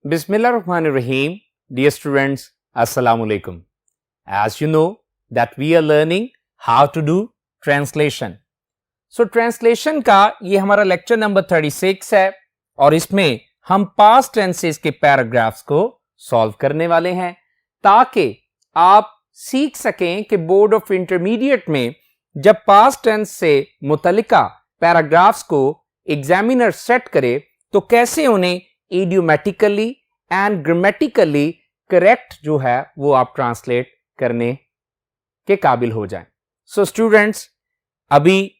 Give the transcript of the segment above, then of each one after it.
Bismillahirrahmanirrahim. Dear students, Assalamu alaikum. As you know that we are learning how to do translation. So translation का ये हमारा lecture number 36 है और इसमें हम पास्ट टेंसेस के पैराग्राफ्स को सॉल्व करने वाले हैं ताकि आप सीख सकें कि बोर्ड ऑफ इंटरमीडिएट में जब पास्ट टेंस से मुतल्लिका पैराग्राफ्स को एग्जामिनर सेट करे तो कैसे उन्हें इडियोमेटिकली एंड ग्रामेटिकली करेक्ट जो है वो आप ट्रांसलेट करने के काबिल हो जाएं। सो स्टूडेंट्स, अभी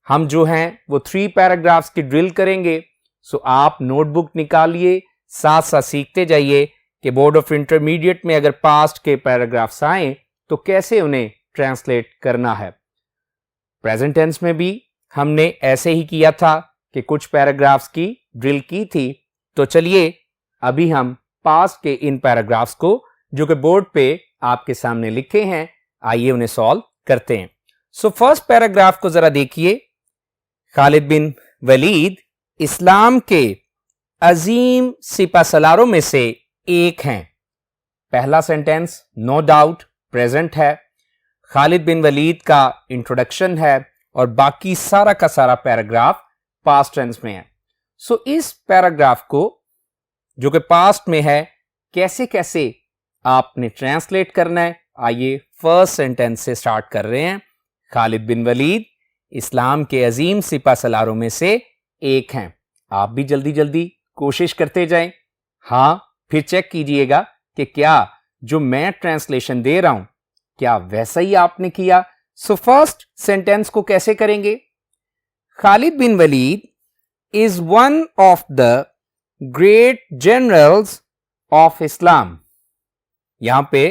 हम जो हैं वो 3 पैराग्राफ्स की ड्रिल करेंगे। सो आप नोटबुक निकालिए, साथ साथ सीखते जाइए कि बोर्ड ऑफ इंटरमीडिएट में अगर पास्ट के पैराग्राफ्स आए तो कैसे उन्हें ट्रांसलेट करना है। प्रेजेंट टेंस में भी हमने ऐसे ही किया था कि कुछ पैराग्राफ्स की ड्रिल की थी। तो चलिए अभी हम पास्ट के इन पैराग्राफ्स को जो कि बोर्ड पे आपके सामने लिखे हैं, आइए उन्हें सॉल्व करते हैं। सो फर्स्ट पैराग्राफ को जरा देखिए। खालिद बिन वलीद इस्लाम के अजीम सिपाहसालारों में से एक हैं। पहला सेंटेंस नो डाउट प्रेजेंट है, खालिद बिन वलीद का इंट्रोडक्शन है और बाकी सारा का सारा पैराग्राफ पास्ट टेंस में है। सो इस पैराग्राफ को जो कि पास्ट में है कैसे कैसे आपने ट्रांसलेट करना है, आइए फर्स्ट सेंटेंस से स्टार्ट कर रहे हैं। खालिद बिन वलीद इस्लाम के अजीम सिपाहसालारों में से एक हैं। आप भी जल्दी जल्दी कोशिश करते जाएं। हाँ, फिर चेक कीजिएगा कि क्या जो मैं ट्रांसलेशन दे रहा हूं क्या वैसा ही आपने किया। सो फर्स्ट सेंटेंस को कैसे करेंगे? खालिद बिन Waleed is one of the great generals of Islam. यहां पे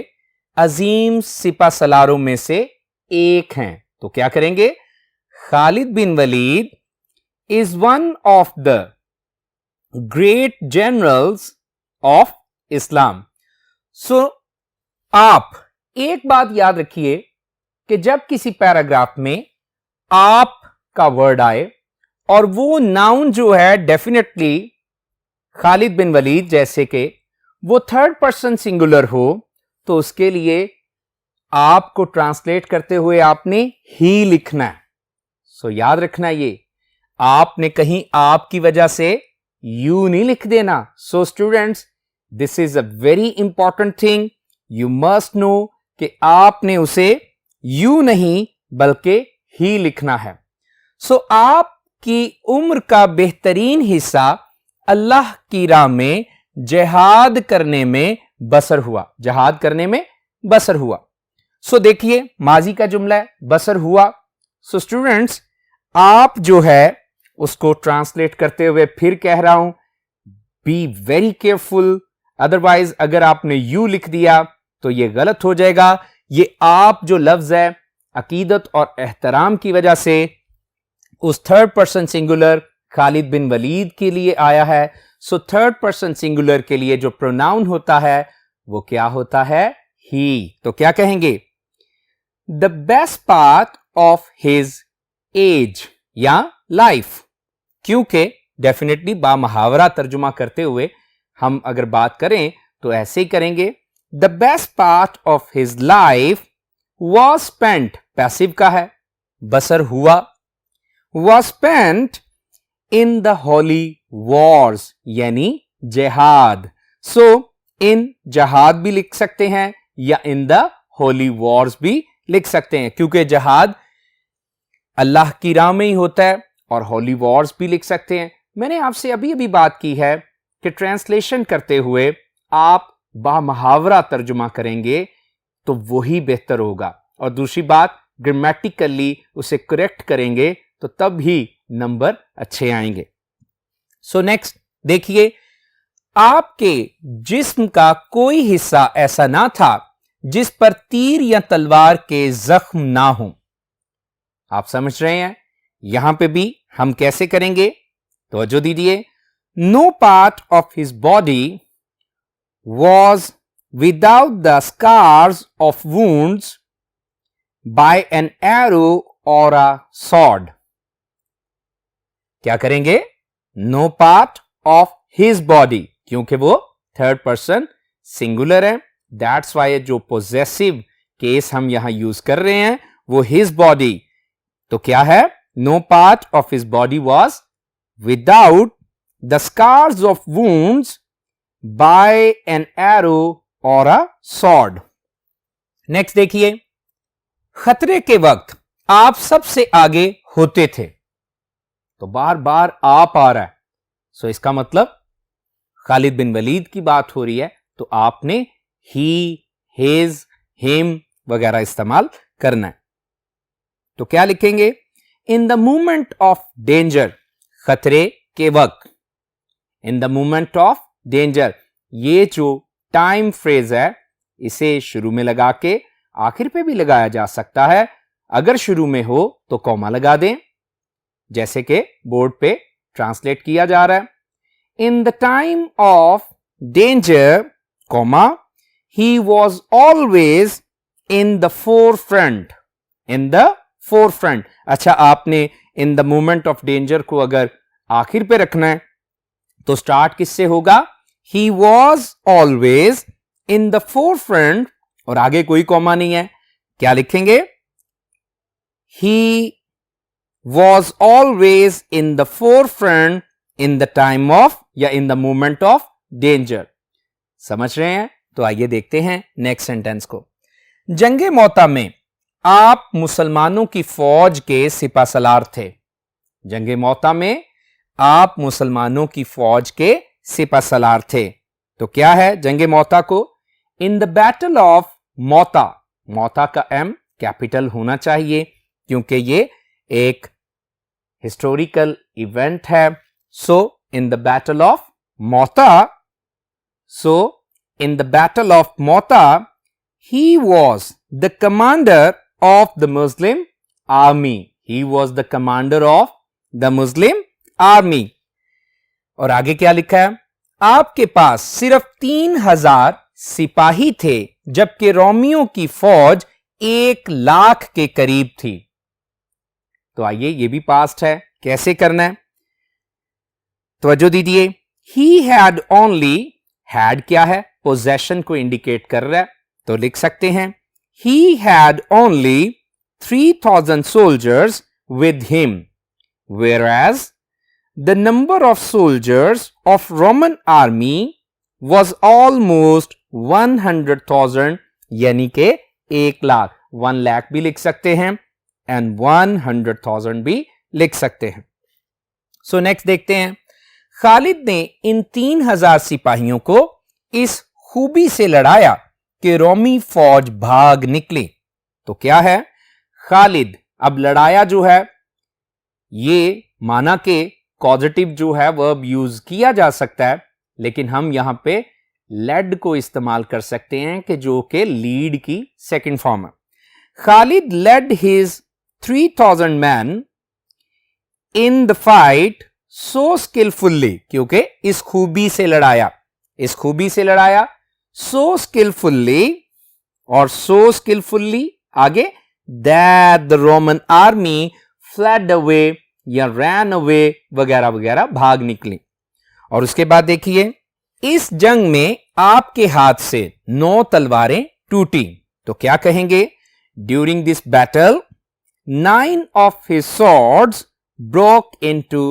अजीम सिपाहसालारों में से एक हैं, तो क्या करेंगे? खालिद बिन Waleed is one of the great generals of Islam. So आप एक बात याद रखिए कि जब किसी पैराग्राफ में आप का वर्ड आए और वो नाउन जो है डेफिनेटली खालिद बिन वलीद जैसे कि वो थर्ड पर्सन सिंगुलर हो, तो उसके लिए आपको ट्रांसलेट करते हुए आपने ही लिखना है। सो याद रखना, ये आपने कहीं आप की वजह से यू नहीं लिख देना। So students, this is a very important thing, you must know कि आपने उसे यू नहीं बल्कि ही लिखना है। सो आप की उम्र का बेहतरीन हिस्सा अल्लाह की राह में जिहाद करने में बसर हुआ। जिहाद करने में बसर हुआ। सो देखिए माजी का जुमला है, बसर हुआ। सो स्टूडेंट्स, आप जो है उसको ट्रांसलेट करते हुए फिर कह रहा हूं, बी वेरी केयरफुल, अदरवाइज अगर आपने यू लिख दिया तो यह गलत हो जाएगा। ये आप जो लफ्ज है अकीदत और एहतराम की वजह से उस थर्ड पर्सन सिंगुलर खालिद बिन वलीद के लिए आया है। सो थर्ड पर्सन सिंगुलर के लिए जो प्रोनाउन होता है वो क्या होता है? ही। तो क्या कहेंगे? The best part of his age या लाइफ, क्योंकि डेफिनेटली बामुहावरा तर्जुमा करते हुए हम अगर बात करें तो ऐसे ही करेंगे। The best part of his life was spent, passive का है, बसर हुआ, was spent in the holy wars यानी जिहाद। सो इन जिहाद भी लिख सकते हैं या इन द होली वॉर्स भी लिख सकते हैं, क्योंकि जिहाद अल्लाह की राह में ही होता है, और होली वॉर्स भी लिख सकते हैं। मैंने आपसे अभी अभी बात की है कि ट्रांसलेशन करते हुए आप बामुहावरा तर्जुमा करेंगे तो वही बेहतर होगा, और दूसरी बात ग्रामेटिकली उसे करेक्ट करेंगे तो तब ही नंबर अच्छे आएंगे। सो नेक्स्ट देखिए, आपके जिस्म का कोई हिस्सा ऐसा ना था जिस पर तीर या तलवार के जख्म ना हो। आप समझ रहे हैं? यहां पे भी हम कैसे करेंगे? तवज्जो दीजिए। No part of his body was without the scars of wounds by an arrow or a sword. क्या करेंगे? No part of his body, क्योंकि वो थर्ड पर्सन सिंगुलर है, दैट्स वाई जो पोजेसिव केस हम यहां यूज कर रहे हैं वो हिज बॉडी, तो क्या है, no part of his body was without the scars of wounds by an arrow or a sword. Next देखिए, खतरे के वक्त आप सबसे आगे होते थे, तो बार बार आप आ रहा है, सो इसका मतलब खालिद बिन वलीद की बात हो रही है, तो आपने ही, हिज, हिम वगैरह इस्तेमाल करना है। तो क्या लिखेंगे, इन द मोमेंट ऑफ डेंजर, खतरे के वक्त, इन द मोमेंट ऑफ डेंजर, ये जो टाइम फ्रेज है इसे शुरू में लगा के आखिर पे भी लगाया जा सकता है, अगर शुरू में हो तो कॉमा लगा दें, जैसे कि बोर्ड पे ट्रांसलेट किया जा रहा है। इन the time of danger, comma, he was always in the forefront, in the four front. अच्छा, आपने इन द मोमेंट ऑफ डेंजर को अगर आखिर पे रखना है तो स्टार्ट किससे होगा, he was always in the forefront, और आगे कोई कॉमा नहीं है, क्या लिखेंगे, he was always in the forefront in the time of या in the moment of danger. समझ रहे हैं? तो आइए देखते हैं नेक्स्ट सेंटेंस को। जंगे मौता में आप मुसलमानों की फौज के सिपासलार थे। जंगे मौता में आप मुसलमानों की फौज के सिपासलार थे, तो क्या है जंगे मौता को, इन द बैटल ऑफ मौता, मौता का एम कैपिटल होना चाहिए क्योंकि ये एक हिस्टोरिकल इवेंट है। सो इन द बैटल ऑफ मौता, सो इन द बैटल ऑफ मौता he was the commander of the Muslim army, he was the commander of the Muslim army. और आगे क्या लिखा है, आपके पास सिर्फ 3000 सिपाही थे जबकि रोमियों की फौज 1,00,000 के करीब थी। तो आइए ये भी पास्ट है, कैसे करना है, तवज्जो दीजिए। ही हैड ओनली, हैड क्या है, पोजेशन को इंडिकेट कर रहा है, तो लिख सकते हैं he had only 3,000 soldiers with him, whereas the number of soldiers of Roman army was almost 100,000, यानी के 1,00,000, 1,00,000 भी लिख सकते हैं एंड 100,000 भी लिख सकते हैं। सो नेक्स्ट देखते हैं, खालिद ने इन 3,000 सिपाहियों को इस खूबी से लड़ाया कि रोमी फौज भाग निकली। तो क्या है, खालिद, अब लड़ाया जो है ये माना के पॉजिटिव जो है वर्ब यूज किया जा सकता है, लेकिन हम यहां पे लेड को इस्तेमाल कर सकते हैं कि जो कि लीड की सेकंड फॉर्म है। Khalid led his 3,000 man in the fight so skilfully, क्योंकि इस खूबी से लड़ाया, इस खूबी से लड़ाया, सो स्किलफुल्ली, और सो स्किलफुल्ली आगे, that the Roman army flood away या रैन अवे वगैरह वगैरह, भाग निकली। और उसके बाद देखिए, इस जंग में आपके हाथ से 9 तलवारें टूटी। तो क्या कहेंगे, during this battle 9 of his swords broke into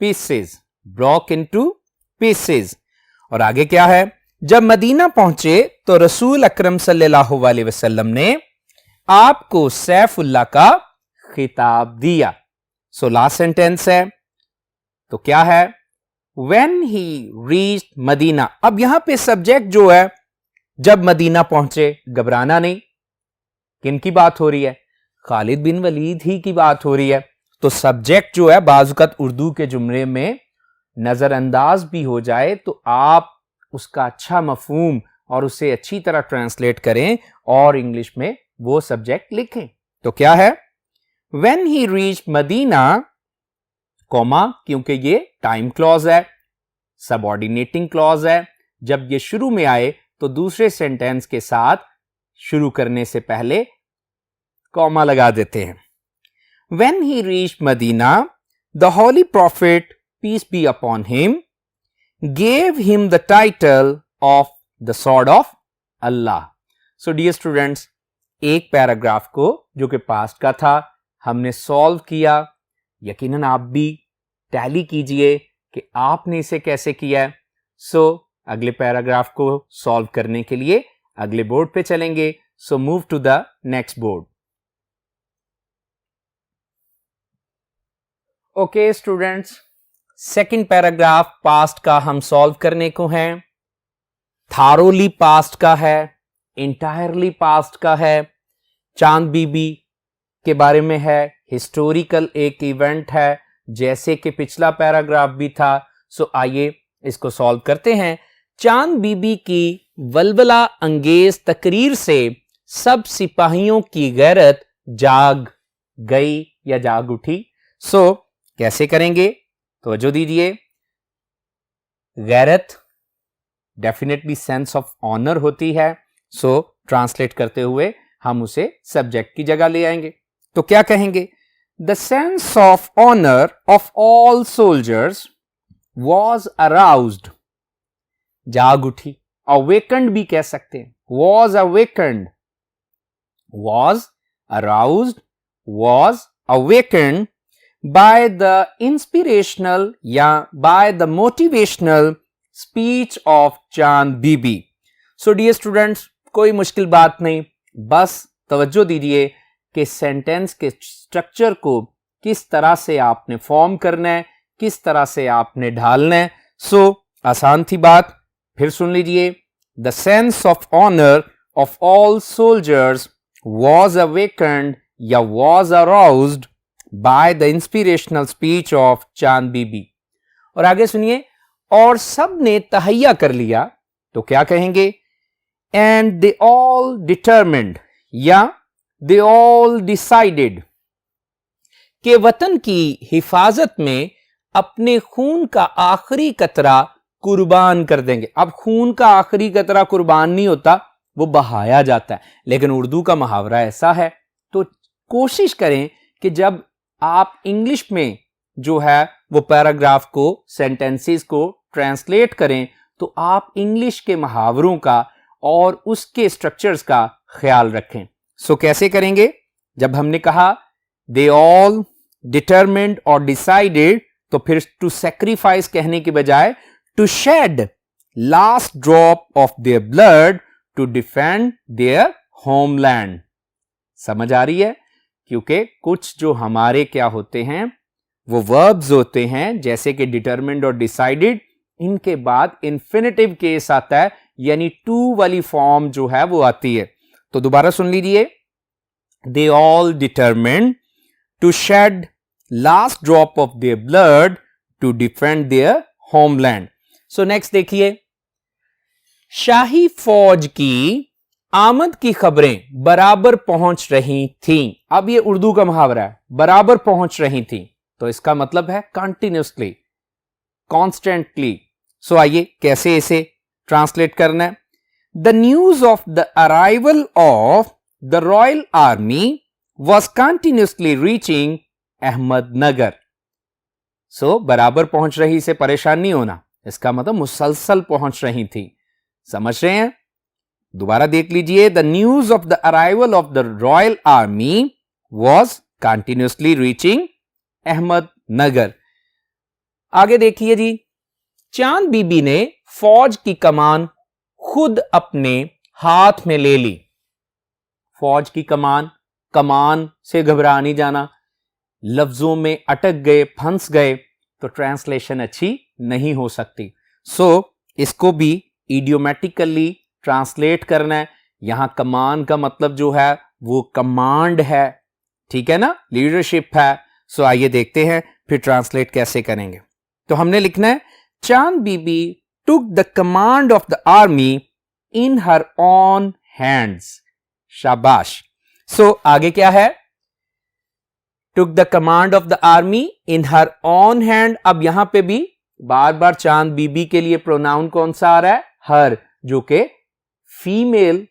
pieces, broke into pieces. और आगे क्या है, जब मदीना पहुंचे तो रसूल अकरम सल्लल्लाहु अलैहि वसल्लम ने आपको सैफुल्लाह का खिताब दिया। सो लास्ट सेंटेंस है, तो क्या है, when he reached मदीना। अब यहां पे सब्जेक्ट जो है, जब मदीना पहुंचे, घबराना नहीं, किन की बात हो रही है, खालिद बिन वलीद ही की बात हो रही है। तो सब्जेक्ट जो है बाजुकत उर्दू के जुमले में नजरअंदाज भी हो जाए तो आप उसका अच्छा मफहूम और उसे अच्छी तरह ट्रांसलेट करें और इंग्लिश में वो सब्जेक्ट लिखें। तो क्या है, when he reached Madina, comma, क्योंकि ये टाइम क्लॉज है, सबऑर्डिनेटिंग क्लॉज है, जब ये शुरू में आए तो दूसरे सेंटेंस के साथ शुरू करने से पहले कॉमा लगा देते हैं। When he reached Medina, the holy prophet, peace be upon him, gave him the title of the sword of Allah. So dear students, एक पैराग्राफ को जो कि पास्ट का था हमने सॉल्व किया। यकीनन आप भी टैली कीजिए कि आपने इसे कैसे किया है। सो अगले पैराग्राफ को सॉल्व करने के लिए अगले बोर्ड पे चलेंगे। So move to the next board. Okay students, second paragraph past का हम सॉल्व करने को हैं। थारोली पास्ट का है, इंटायरली पास्ट का है, चांद बीबी के बारे में है, हिस्टोरिकल एक इवेंट है जैसे कि पिछला पैराग्राफ भी था। सो आइए इसको सॉल्व करते हैं। चांद बीबी की वल्वला अंगेज तकरीर से सब सिपाहियों की गैरत जाग गई या जाग उठी। सो कैसे करेंगे, तवज्जो दीजिए। गैरत डेफिनेटली सेंस ऑफ ऑनर होती है। सो ट्रांसलेट करते हुए हम उसे सब्जेक्ट की जगह ले आएंगे। तो क्या कहेंगे? The sense of honour of all soldiers was aroused, जाग उठी। अवेकन्ड भी कह सकते हैं, was awakened, was aroused, was awakened by the inspirational या by the motivational speech of चांद बीबी। सो डियर स्टूडेंट्स, कोई मुश्किल बात नहीं, बस तवज्जो दीजिए कि सेंटेंस के स्ट्रक्चर को किस तरह से आपने फॉर्म करना है, किस तरह से आपने ढालना है। सो आसान थी बात, फिर सुन लीजिए। The sense of honour of all soldiers was awakened या was aroused by the inspirational speech of चांद बीबी। और आगे सुनिए, और सब ने तहैया कर लिया। तो क्या कहेंगे? and they all determined या they all decided कि वतन की हिफाजत में अपने खून का आखिरी कतरा कुर्बान कर देंगे। अब खून का आखिरी कतरा कुर्बान नहीं होता, वो बहाया जाता है, लेकिन उर्दू का मुहावरा ऐसा है। तो कोशिश करें कि जब आप इंग्लिश में जो है वो पैराग्राफ को, सेंटेंसेस को ट्रांसलेट करें तो आप इंग्लिश के मुहावरों का और उसके स्ट्रक्चर्स का ख्याल रखें। सो कैसे करेंगे? जब हमने कहा दे ऑल डिटरमिन्ड और डिसाइडेड, तो फिर टू सैक्रिफाइस कहने के बजाय to shed last drop of their blood to defend their homeland. समझ आ रही है? क्योंकि कुछ जो हमारे क्या होते हैं वो वर्ब्स होते हैं, जैसे कि डिटरमिन्ड और डिसाइडेड, इनके बाद इंफिनिटिव केस आता है, यानी टू वाली फॉर्म जो है वो आती है। तो दोबारा सुन लीजिए, they all determined to shed last drop of their blood to defend their homeland. So next देखिए, शाही फौज की आमद की खबरें बराबर पहुंच रही थीं। अब ये उर्दू का मुहावरा है, बराबर पहुंच रही थीं, तो इसका मतलब है कंटिन्यूसली, कॉन्स्टेंटली। सो आइए कैसे इसे ट्रांसलेट करना है। The news of the arrival of the royal army was continuously reaching Ahmednagar. So बराबर पहुंच रही से परेशान नहीं होना, इसका मतलब मुसलसल पहुंच रही थी। समझ रहे हैं? दोबारा देख लीजिए, the news of the arrival of the royal army was continuously reaching Ahmednagar. आगे देखिए जी, चांद बीबी ने फौज की कमान खुद अपने हाथ में ले ली। फौज की कमान, कमान से घबरा नहीं जाना, लफ्जों में अटक गए, फंस गए तो ट्रांसलेशन अच्छी नहीं हो सकती। सो इसको भी इडियोमेटिकली ट्रांसलेट करना है। यहां कमान का मतलब जो है वो कमांड है, ठीक है ना, लीडरशिप है। सो आइए देखते हैं फिर ट्रांसलेट कैसे करेंगे। तो हमने लिखना है, Chand Bibi took the command of the army in her own hands. शाबाश। सो आगे क्या है? Took the command of the army in her own hand. अब यहां पे भी बार बार चांद बीबी के लिए प्रोनाउन कौन सा आ रहा है? हर, जो कि फीमेल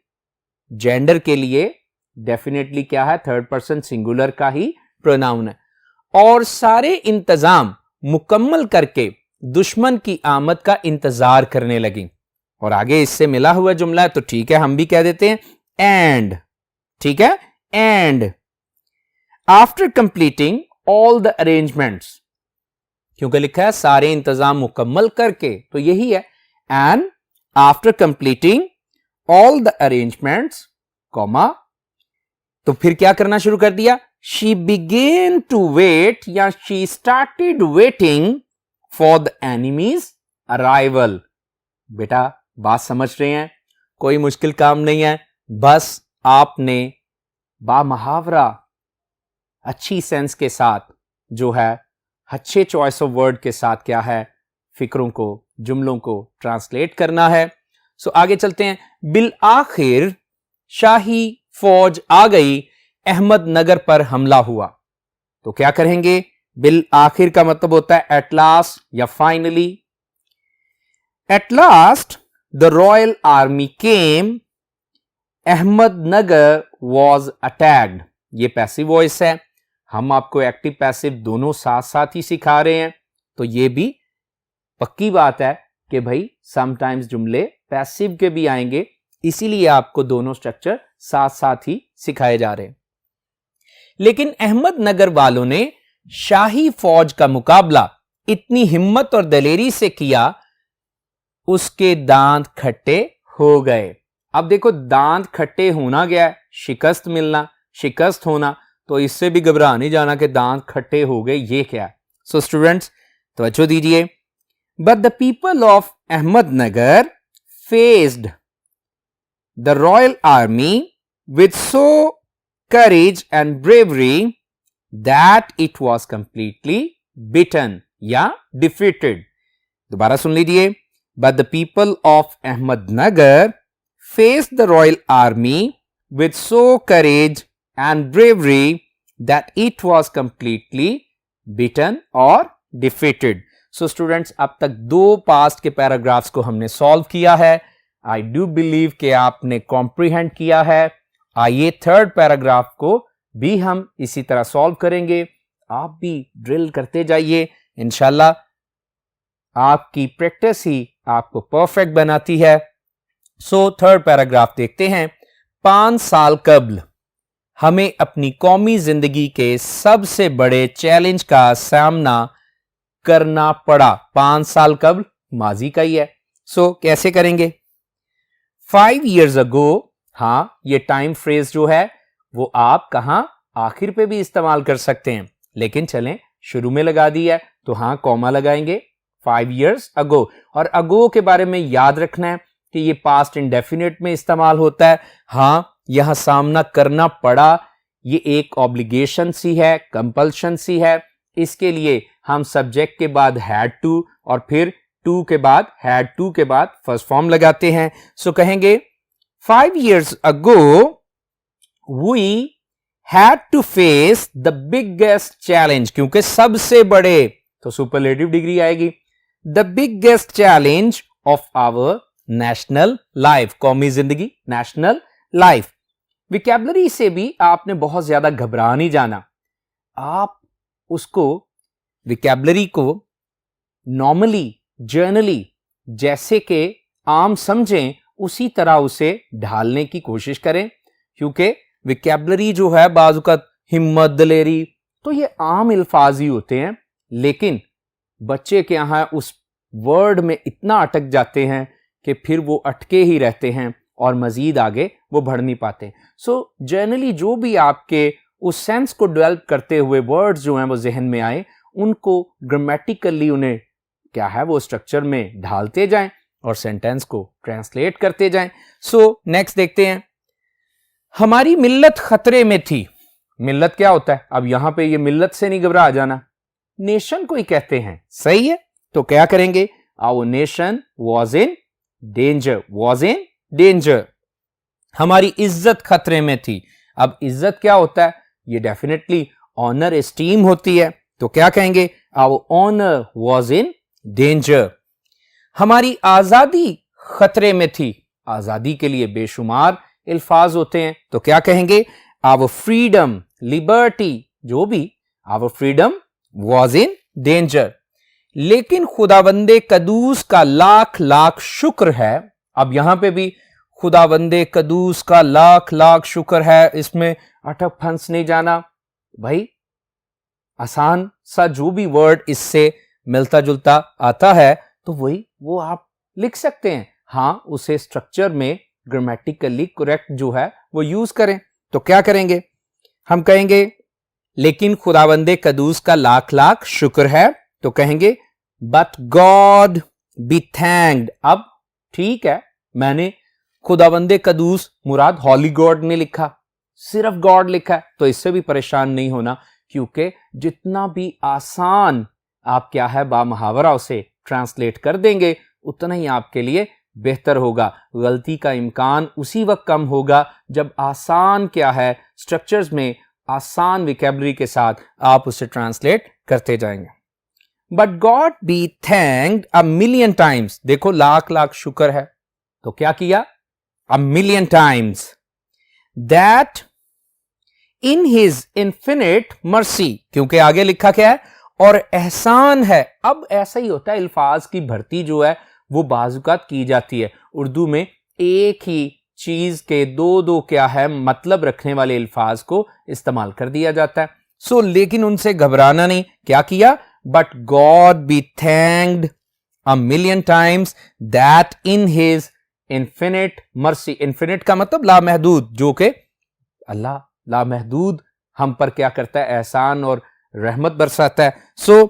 जेंडर के लिए डेफिनेटली क्या है? थर्ड पर्सन सिंगुलर का ही प्रोनाउन है। और सारे इंतजाम मुकम्मल करके दुश्मन की आमद का इंतजार करने लगी। और आगे इससे मिला हुआ जुमला है तो ठीक है, हम भी कह देते हैं एंड, ठीक है, and after completing all the arrangements, क्योंकि लिखा है सारे इंतजाम मुकम्मल करके, तो यही है and after completing all the arrangements, comma, तो फिर क्या करना शुरू कर दिया, शी बिगेन टू वेट या she started waiting for the enemies arrival. बेटा बात समझ रहे हैं, कोई मुश्किल काम नहीं है, बस आपने बामुहावरा अच्छी सेंस के साथ जो है अच्छे चॉइस ऑफ वर्ड के साथ क्या है, फिक्रों को, जुमलों को ट्रांसलेट करना है। सो आगे चलते हैं। बिल आखिर शाही फौज आ गई, अहमदनगर पर हमला हुआ, तो क्या करेंगे, बिल आखिर का मतलब होता है एट लास्ट या finally. At last the royal army came, Ahmednagar was attacked, ये पैसिव वॉइस है, हम आपको एक्टिव पैसिव दोनों साथ साथ ही सिखा रहे हैं, तो ये भी पक्की बात है कि भाई समटाइम्स जुमले पैसिव के भी आएंगे, इसीलिए आपको दोनों स्ट्रक्चर साथ साथ ही सिखाए जा रहे हैं। लेकिन अहमदनगर वालों ने शाही फौज का मुकाबला इतनी हिम्मत और दलेरी से किया, उसके दांत खट्टे हो गए। अब देखो, दांत खट्टे होना क्या है, शिकस्त मिलना, शिकस्त होना, तो इससे भी घबरा नहीं जाना कि दांत खट्टे हो गए, ये क्या है। सो स्टूडेंट्स तवज्जो दीजिए। But the people of Ahmednagar faced the royal army with so courage and bravery that it was completely beaten या डिफीटेड। दोबारा सुन लीजिए। But the people of Ahmednagar faced the royal army with so courage and bravery that it was completely beaten or defeated. So students, अब तक दो past के paragraphs को हमने सॉल्व किया है। I do believe कि आपने कॉम्प्रीहेंड किया है। आइए थर्ड पैराग्राफ को भी हम इसी तरह सॉल्व करेंगे। आप भी ड्रिल करते जाइए, इंशाल्लाह आपकी प्रैक्टिस ही आपको परफेक्ट बनाती है। सो थर्ड पैराग्राफ देखते हैं। 5 साल कबल हमें अपनी कौमी जिंदगी के सबसे बड़े चैलेंज का सामना करना पड़ा। 5 साल कबल माजी का ही है, सो कैसे करेंगे। 5 years ago, हाँ ये टाइम फ्रेज जो है वो आप कहां आखिर पे भी इस्तेमाल कर सकते हैं, लेकिन चलें शुरू में लगा दी है तो हाँ कॉमा लगाएंगे 5 years ago। और अगो के बारे में याद रखना है कि ये पास्ट इंडेफिनिट में इस्तेमाल होता है। हाँ यहां सामना करना पड़ा, ये एक ऑब्लिगेशन सी है, कंपल्शन सी है, इसके लिए हम सब्जेक्ट के बाद हैड टू और फिर टू के बाद हैड टू के बाद फर्स्ट फॉर्म लगाते हैं। सो कहेंगे 5 years ago we had to face the biggest challenge, क्योंकि सबसे बड़े तो सुपरलेटिव डिग्री आएगी। The biggest challenge of our national life, कौमी जिंदगी, नेशनल लाइफ। विकैबुलरी से भी आपने बहुत ज्यादा घबरा नहीं जाना, आप उसको विकैबुलरी को नॉर्मली जर्नली जैसे कि आम समझें उसी तरह उसे ढालने की कोशिश करें, क्योंकि विकैबुलरी जो है बाज़ औक़ात हिम्मत, दलेरी, तो ये आम अल्फाज ही होते हैं, लेकिन बच्चे के यहाँ उस वर्ड में इतना अटक जाते हैं कि फिर वो अटके ही रहते हैं और मजीद आगे वो बढ़ नहीं पाते। सो जनरली जो भी आपके उस सेंस को डेवलप करते हुए वर्ड्स जो हैं वो जहन में आए, उनको ग्रामेटिकली उन्हें क्या है वो स्ट्रक्चर में ढालते जाएं और सेंटेंस को ट्रांसलेट करते जाएं। सो नेक्स्ट देखते हैं। हमारी मिल्लत खतरे में थी। मिल्लत क्या होता है, अब यहां पे ये मिल्लत से नहीं घबरा जाना, नेशन को ही कहते हैं, सही है। तो क्या करेंगे, our nation was in danger, was in danger. हमारी इज्जत खतरे में थी। अब इज्जत क्या होता है, ये डेफिनेटली ऑनर, एस्टीम होती है, तो क्या कहेंगे, our honour was in danger. हमारी आजादी खतरे में थी। आजादी के लिए बेशुमार अल्फाज होते हैं, तो क्या कहेंगे, आवर फ्रीडम, लिबर्टी, जो भी, our freedom was in danger. लेकिन खुदावंदे कदूस का लाख लाख शुक्र है, अब यहां पे भी खुदावंदे कदूस का लाख लाख शुक्र है, इसमें अटक फंस नहीं जाना भाई। आसान सा जो भी वर्ड इससे मिलता जुलता आता है तो वही वो आप लिख सकते हैं। हाँ, उसे स्ट्रक्चर में ग्रामेटिकली करेक्ट जो है वो यूज करें। तो क्या करेंगे, हम कहेंगे लेकिन खुदावंदे कदूस का लाख लाख शुक्र है, तो कहेंगे बट गॉड बी थैंक्ड। अब ठीक है, मैंने खुदावंदे कदूस मुराद हॉली गॉड ने लिखा, सिर्फ गॉड लिखा है, तो इससे भी परेशान नहीं होना, क्योंकि जितना भी आसान आप क्या है बामुहावरा उसे ट्रांसलेट कर देंगे उतना ही आपके लिए बेहतर होगा। गलती का इम्कान उसी वक्त कम होगा जब आसान क्या है स्ट्रक्चर्स में आसान विकेबलरी के साथ आप उसे ट्रांसलेट करते जाएंगे। But God be thanked a million times, देखो लाख लाख शुक्र है, तो क्या किया, अ million times, that in his infinite mercy, क्योंकि आगे लिखा क्या है, और एहसान है। अब ऐसा ही होता है, अल्फाज की भर्ती जो है वो बाजुकात की जाती है। उर्दू में एक ही चीज के दो दो क्या है मतलब रखने वाले अल्फाज को इस्तेमाल कर दिया जाता है। सो लेकिन उनसे घबराना नहीं, क्या किया, but God be thanked a million times that in his infinite mercy. Infinite का मतलब लामहदूद, जो कि अल्लाह लामहदूद हम पर क्या करता है, एहसान और रहमत बरसाता है। सो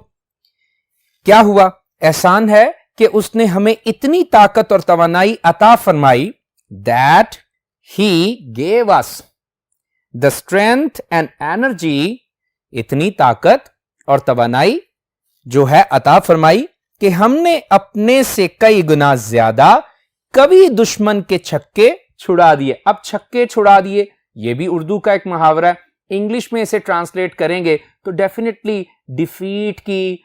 क्या हुआ, एहसान है कि उसने हमें इतनी ताकत और तवानाई अता फरमाई, that he gave us the strength and energy, इतनी ताकत और तवानाई जो है अता फरमाई कि हमने अपने से कई गुना ज्यादा कभी दुश्मन के छक्के छुड़ा दिए। अब छक्के छुड़ा दिए ये भी उर्दू का एक मुहावरा है, इंग्लिश में इसे ट्रांसलेट करेंगे तो डेफिनेटली डिफीट की,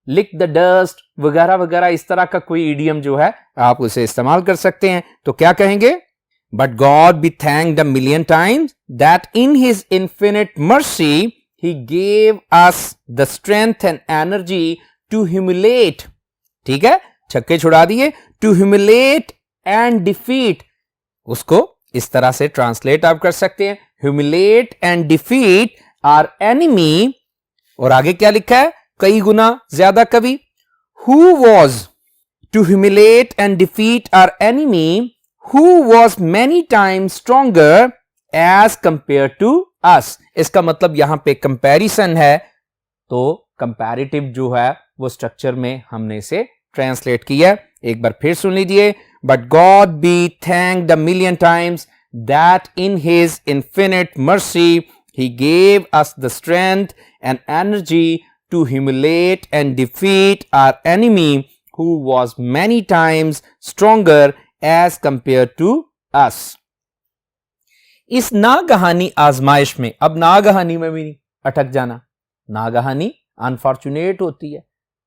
लिक द डस्ट वगैरह वगैरह इस तरह का कोई इडियम जो है आप उसे इस्तेमाल कर सकते हैं। तो क्या कहेंगे, but God be thanked a million times that in his infinite mercy he gave us the strength and energy to humiliate, ठीक है, छक्के छुड़ा दिए, टू ह्यूमिलेट एंड डिफीट, उसको इस तरह से ट्रांसलेट आप कर सकते हैं, humiliate and defeat our enemy, और आगे क्या लिखा है, कई गुना ज्यादा कभी, who was to humiliate and defeat our enemy who was many times stronger as compare to us. इसका मतलब यहां पे कंपैरिजन है, तो कंपैरेटिव जो है वो स्ट्रक्चर में हमने इसे ट्रांसलेट किया। एक बार फिर सुन लीजिए, but God be thanked a million times that in his infinite mercy he gave us the strength and energy to humiliate and defeat our enemy who was many times stronger as compared to us। इस नागहानी आजमाइश में, अब नागहानी में भी नहीं अटक जाना, नागहानी unfortunate होती है,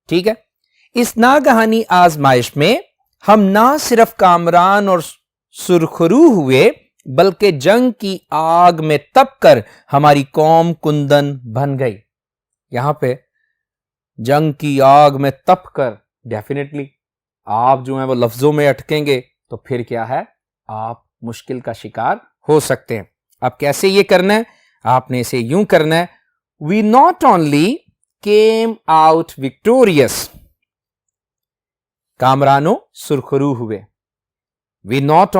ठीक है, इस नागहानी आजमाइश में हम ना सिर्फ कामरान और सुरखरू हुए बल्कि जंग की आग में तपकर हमारी कौम कुंदन बन गई। यहां पे जंग की आग में तपकर, डेफिनेटली आप जो है वो लफ्जों में अटकेंगे तो फिर क्या है, आप मुश्किल का शिकार हो सकते हैं। अब कैसे ये करना है, आपने इसे यूं करना है, we not only came out victorious, कामरानो सुरखरू हुए, we not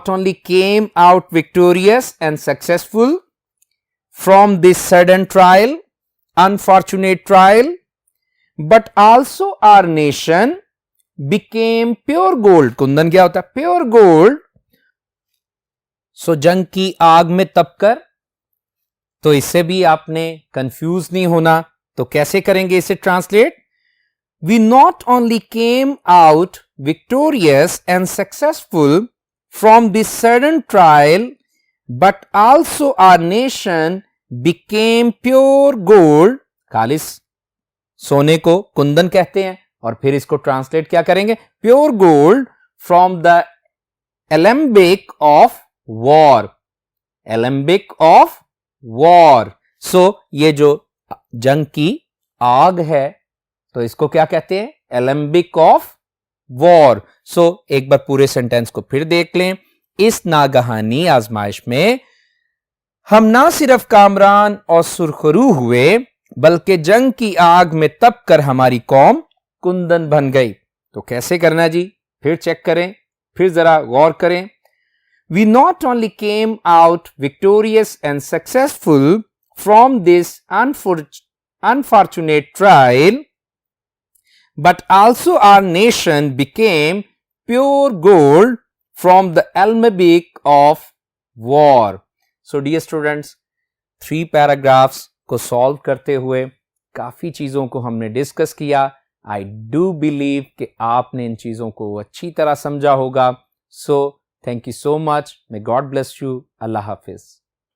only came out victorious and successful from this sudden trial, unfortunate trial, but also our nation became pure gold। कुंदन क्या होता है, प्योर गोल्ड। सो जंग की आग में तपकर, तो इससे भी आपने कंफ्यूज नहीं होना, तो कैसे करेंगे इसे translate, we not only came out victorious and successful from this sudden trial but also our nation became pure gold, खालिस सोने को कुंदन कहते हैं, और फिर इसको ट्रांसलेट क्या करेंगे, pure gold from the alembic of war, alembic of war. So ये जो जंग की आग है तो इसको क्या कहते हैं, एलेम्बिक ऑफ वॉर। सो एक बार पूरे सेंटेंस को फिर देख लें। इस नागहानी आजमाइश में हम ना सिर्फ कामरान और सुरखरू हुए, बल्कि जंग की आग में तप कर हमारी कौम कुंदन बन गई। तो कैसे करना जी, फिर चेक करें, फिर जरा गौर करें। We not only came out victorious and successful from this unfortunate trial, but also our nation became pure gold from the alembic of war. So dear students, 3 paragraphs को सॉल्व करते हुए काफी चीजों को हमने डिस्कस किया। आई डू बिलीव कि आपने इन चीजों को अच्छी तरह समझा होगा। So thank you so much. May God bless you. Allah Hafiz.